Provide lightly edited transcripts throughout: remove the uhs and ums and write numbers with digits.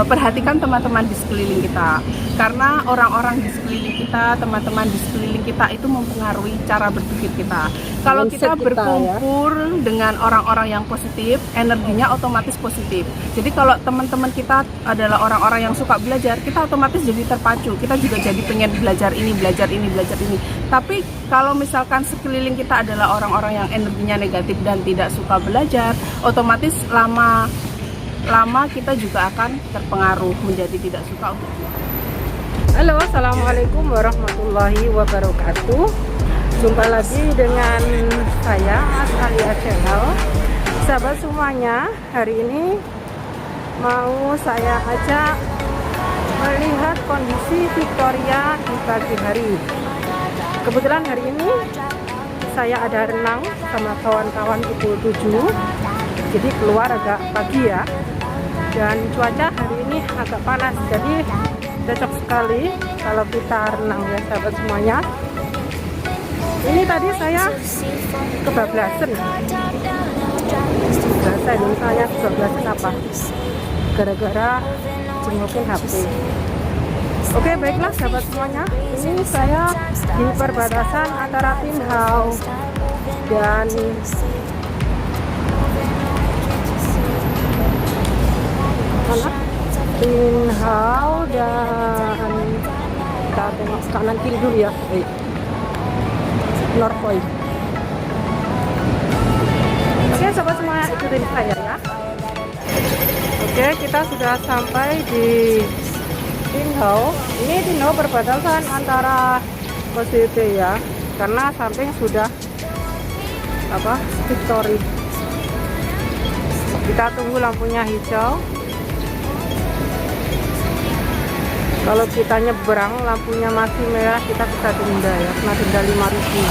perhatikan teman-teman di sekeliling kita, karena orang-orang di sekeliling kita, teman-teman di sekeliling kita itu mempengaruhi cara berpikir kita. Kalau kita berkumpul dengan orang-orang yang positif, energinya otomatis positif. Jadi kalau teman-teman kita adalah orang-orang yang suka belajar, kita otomatis jadi terpacu. Kita juga jadi pengen belajar ini, belajar ini, belajar ini. Tapi kalau misalkan sekeliling kita adalah orang-orang yang energinya negatif dan tidak suka belajar, otomatis lama kita juga akan terpengaruh menjadi tidak suka untuk belajar. Halo, assalamualaikum warahmatullahi wabarakatuh. Jumpa lagi dengan saya Alia Channel. Sahabat semuanya, hari ini mau saya ajak melihat kondisi Victoria di pagi hari. Kebetulan hari ini saya ada renang sama kawan-kawan pukul 7, jadi keluar agak pagi ya. Dan cuaca hari ini agak panas, jadi cocok sekali kalau kita renang ya sahabat semuanya. Ini tadi saya kebablasan. Bahasa Indonesia kebablasan apa? Gara-gara jengukin HP. Oke, baiklah sahabat semuanya. Ini saya di perbatasan antara Tin Hau dan Tin Hau dan kita tengok kanan kiri dulu ya. Norfolk. Oke sahabat semuanya, ikutin saya ya. Oke, kita sudah sampai di Tin Hau. Ini Tin Hau perbatasan antara OCT ya, karena samping sudah Victory. Kita tunggu lampunya hijau. Kalau kita nyebrang lampunya masih merah, kita bisa denda ya, kena denda 5.000.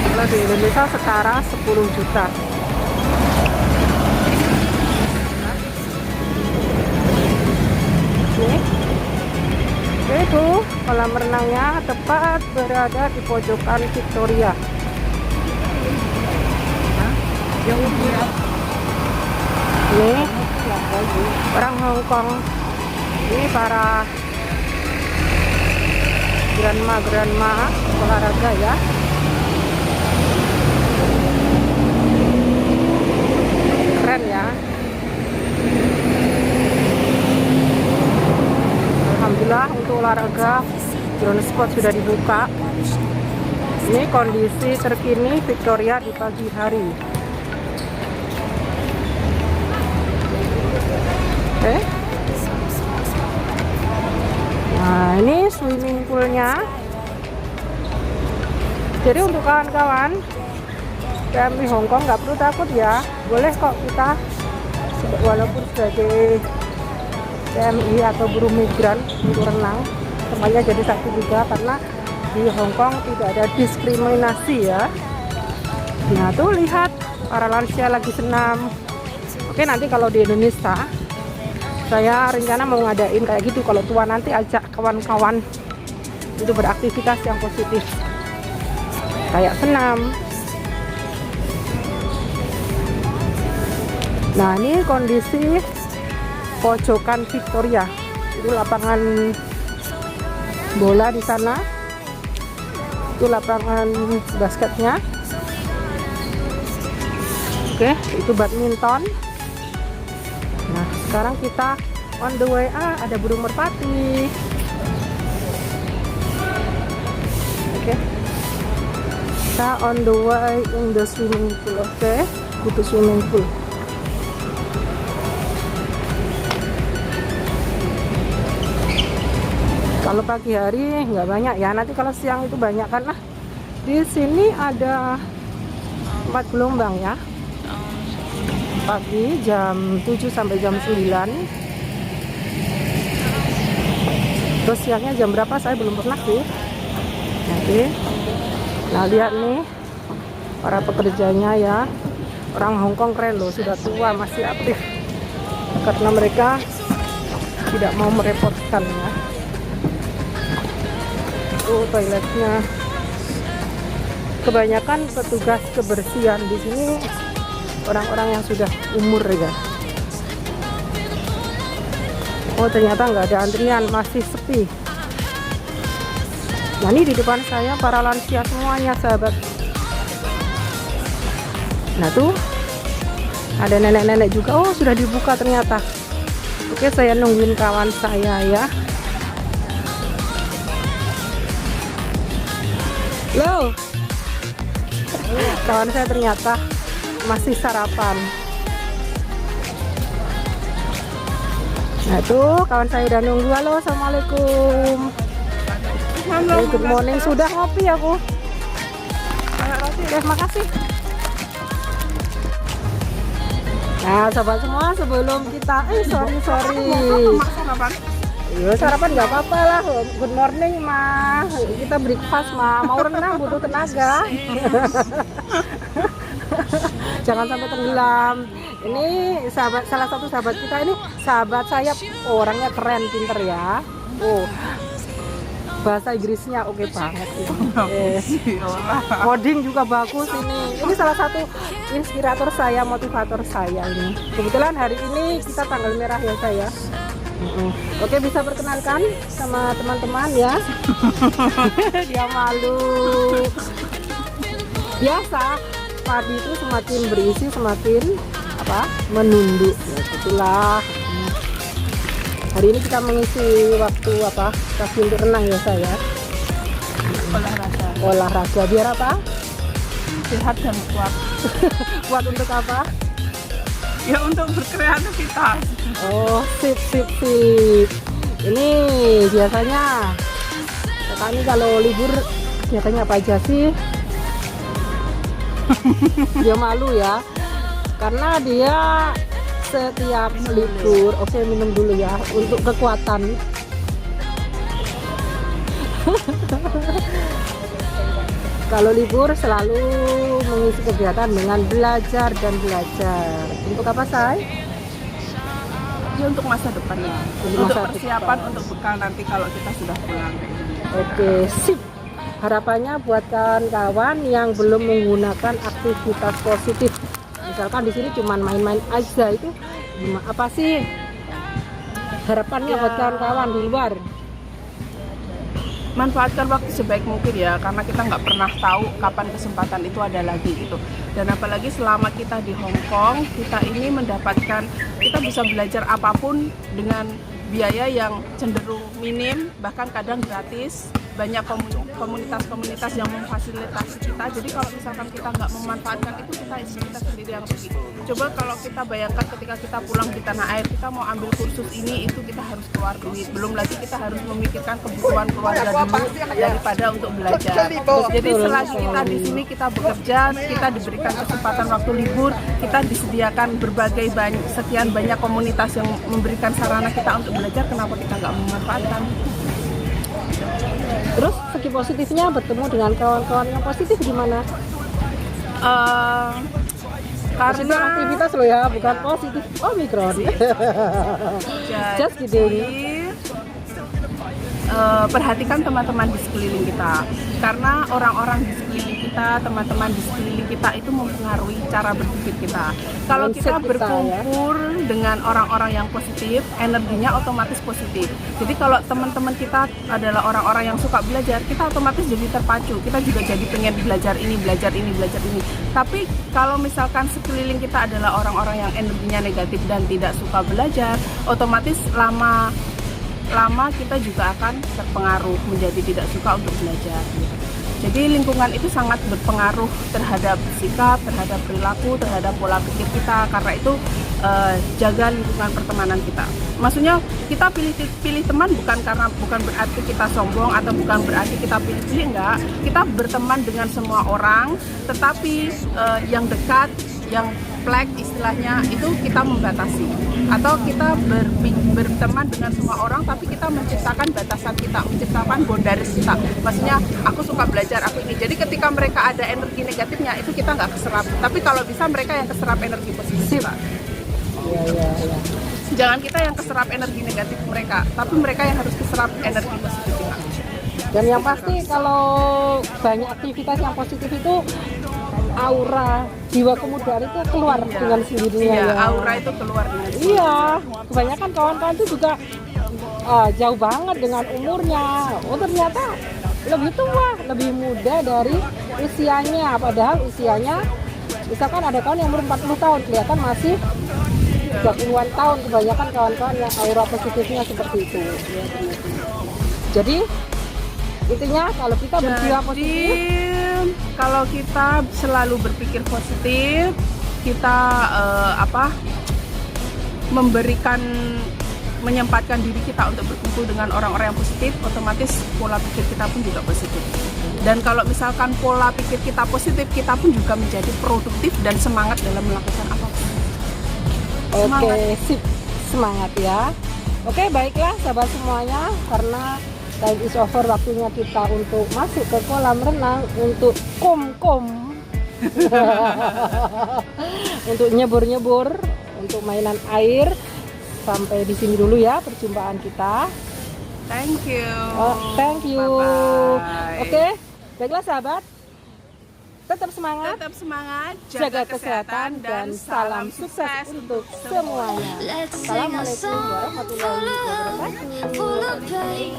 Kalau di Indonesia sekarang 10 juta. Oke, itu kolam renangnya tepat berada di pojokan Victoria. Ini orang Hong Kong, ini para grandma olahraga ya. Keren ya. Alhamdulillah untuk olahraga drone spot sudah dibuka. Ini kondisi terkini Victoria di pagi hari. Oke. Nah, ini swimming poolnya. Jadi untuk kawan-kawan PMI Hongkong nggak perlu takut ya, boleh kok kita walaupun sebagai PMI atau buruh migran untuk renang, semuanya jadi satu juga, karena di Hongkong tidak ada diskriminasi ya. Nah tuh lihat para lansia lagi senam. Oke, nanti kalau di Indonesia saya rencana mau ngadain kayak gitu. Kalau tua nanti ajak kawan-kawan itu beraktivitas yang positif, kayak senam. Nah ini kondisi pojokan Victoria. Itu lapangan bola di sana. Itu lapangan basketnya. Oke, itu badminton. Nah, sekarang kita on the way. Ada burung merpati. Oke. Kita on the way in the swimming pool. Oke, itu swimming pool. Kalau pagi hari nggak banyak ya. Nanti kalau siang itu banyak, karena di sini ada 4 gelombang ya. Pagi jam 7 sampai jam 9. Terus siangnya jam berapa saya belum pernah sih. Oke. Nah lihat nih para pekerjanya ya. Orang Hong Kong keren loh, sudah tua masih aktif, karena mereka tidak mau merepotkan ya. Toiletnya. Kebanyakan petugas kebersihan di sini orang-orang yang sudah umur ya. Oh ternyata nggak ada antrian, masih sepi. Nah ini di depan saya para lansia semuanya sahabat. Nah tuh ada nenek-nenek juga. Oh sudah dibuka ternyata. Oke saya nungguin kawan saya ya. Loh, kawan saya ternyata masih sarapan. Nah tuh kawan saya udah nunggu. Halo assalamualaikum. Good morning. Sudah ngopi aku. Terima kasih. Nah sobat semua, sebelum kita sorry ya, sarapan nggak apa-apa lah. Good morning mah, kita breakfast mah, mau renang butuh tenaga. Jangan sampai tenggelam. Ini salah satu sahabat kita, ini sahabat saya, orangnya keren, pinter ya. Oh, bahasa Inggrisnya oke banget coding juga bagus ini. Ini salah satu inspirator saya, motivator saya ini. Kebetulan hari ini kita tanggal merah ya saya. Oke, bisa perkenalkan sama teman-teman ya. Dia malu. Biasa padi itu semakin berisi semakin menunduk ya, itulah. Hari ini kita mengisi waktu kasih untuk renang ya saya. Olahraga biar apa? Sehat dan kuat. Kuat untuk apa? Ya untuk berkreativitas. Oh sip. Ini biasanya kami kalau libur biasanya apa aja sih? Dia malu ya, karena dia setiap libur. Oke minum dulu ya untuk kekuatan. Kalau libur selalu mengisi kegiatan dengan belajar dan belajar. Untuk apa say? Ya untuk masa depannya, untuk persiapan untuk bekal nanti kalau kita sudah pulang. Oke sip. Harapannya buat kawan-kawan yang belum menggunakan aktivitas positif, misalkan di sini cuma main-main aja, itu apa sih harapannya buat kawan-kawan di luar? Manfaatkan waktu sebaik mungkin ya, karena kita nggak pernah tahu kapan kesempatan itu ada lagi gitu. Dan apalagi selama kita di Hong Kong, kita ini mendapatkan, kita bisa belajar apapun dengan biaya yang cenderung minim, bahkan kadang gratis. Banyak komunitas-komunitas yang memfasilitasi kita. Jadi kalau misalkan kita nggak memanfaatkan itu, kita sendiri yang rugi. Coba kalau kita bayangkan ketika kita pulang di tanah air, kita mau ambil kursus ini, itu kita harus keluar duit. Belum lagi kita harus memikirkan kebutuhan keluarga dulu daripada untuk belajar. Jadi selagi kita di sini, kita bekerja, kita diberikan kesempatan waktu libur, kita disediakan berbagai sekian banyak komunitas yang memberikan sarana kita untuk belajar, kenapa kita nggak memanfaatkan? Terus segi positifnya bertemu dengan kawan-kawan yang positif di mana? Karena aktivitas loh ya, bukan positif Omikron. Just kidding. Perhatikan teman-teman di sekeliling kita, karena orang-orang di sekeliling kita, teman-teman di sekeliling kita itu mempengaruhi cara berpikir kita. Kalau kita berkumpul dengan orang-orang yang positif, energinya otomatis positif. Jadi kalau teman-teman kita adalah orang-orang yang suka belajar, kita otomatis jadi terpacu. Kita juga jadi pengen belajar ini. Tapi kalau misalkan sekeliling kita adalah orang-orang yang energinya negatif dan tidak suka belajar, otomatis lama kita juga akan terpengaruh menjadi tidak suka untuk belajar. Jadi lingkungan itu sangat berpengaruh terhadap sikap, terhadap perilaku, terhadap pola pikir kita. Karena itu jaga lingkungan pertemanan kita. Maksudnya kita pilih teman bukan berarti kita sombong atau bukan berarti kita pilih-pilih, enggak. Kita berteman dengan semua orang, tetapi yang dekat, yang plek istilahnya itu kita membatasi. Atau kita berteman dengan semua orang, tapi kita menciptakan batasan kita, menciptakan boundaries kita. Maksudnya aku suka belajar, aku ini. Jadi ketika mereka ada energi negatifnya, itu kita nggak keserap. Tapi kalau bisa mereka yang keserap energi positif. Iya. Jangan kita yang keserap energi negatif mereka, tapi mereka yang harus keserap energi positif kita. Dan yang pasti kalau banyak aktivitas yang positif itu aura jiwa kemudaan itu keluar dengan sendirinya. Iya, ya. aura itu keluar dengan Iya, kebanyakan kawan-kawan itu juga jauh banget dengan umurnya. Oh ternyata lebih tua, lebih muda dari usianya. Padahal usianya, misalkan ada kawan yang umur 40 tahun, kelihatan masih 30-an tahun. Kebanyakan kawan-kawan yang aura positifnya seperti itu. Jadi intinya kalau kita berjiwa positif, kalau kita selalu berpikir positif, kita menyempatkan diri kita untuk berkumpul dengan orang-orang yang positif, otomatis pola pikir kita pun juga positif. Dan kalau misalkan pola pikir kita positif, kita pun juga menjadi produktif dan semangat dalam melakukan apapun. Oke, sip, semangat ya. Oke, baiklah sahabat semuanya, karena time is over, waktunya kita untuk masuk ke kolam renang untuk kom-kom. Untuk nyebur-nyebur, untuk mainan air. Sampai di sini dulu ya perjumpaan kita. Thank you. Thank you. Bye-bye. Oke, baiklah sahabat. Tetap semangat. Tetap semanget, Jaga kesehatan dan salam sukses untuk semuanya. Assalamualaikum warahmatullahi wabarakatuh.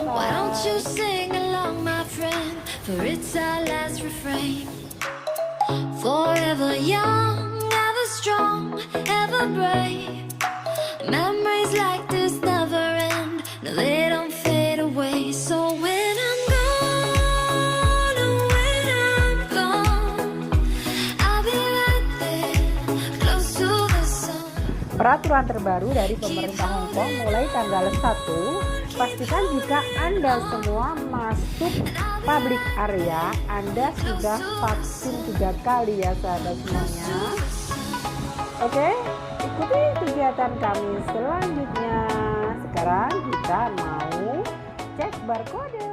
Why don't you sing along, my friend? For it's our last refrain. Forever young, ever strong, ever brave. Memories like this never end. No, they don't fade away. So when I'm gone, oh, when I'm gone, I'll be right there, close to the sun. Peraturan terbaru dari pemerintah Hong Kong mulai tanggal 1, pastikan jika Anda semua masuk public area, Anda sudah vaksin 3 kali ya sahabat semuanya. Oke, ikuti kegiatan kami selanjutnya. Sekarang kita mau cek barcode.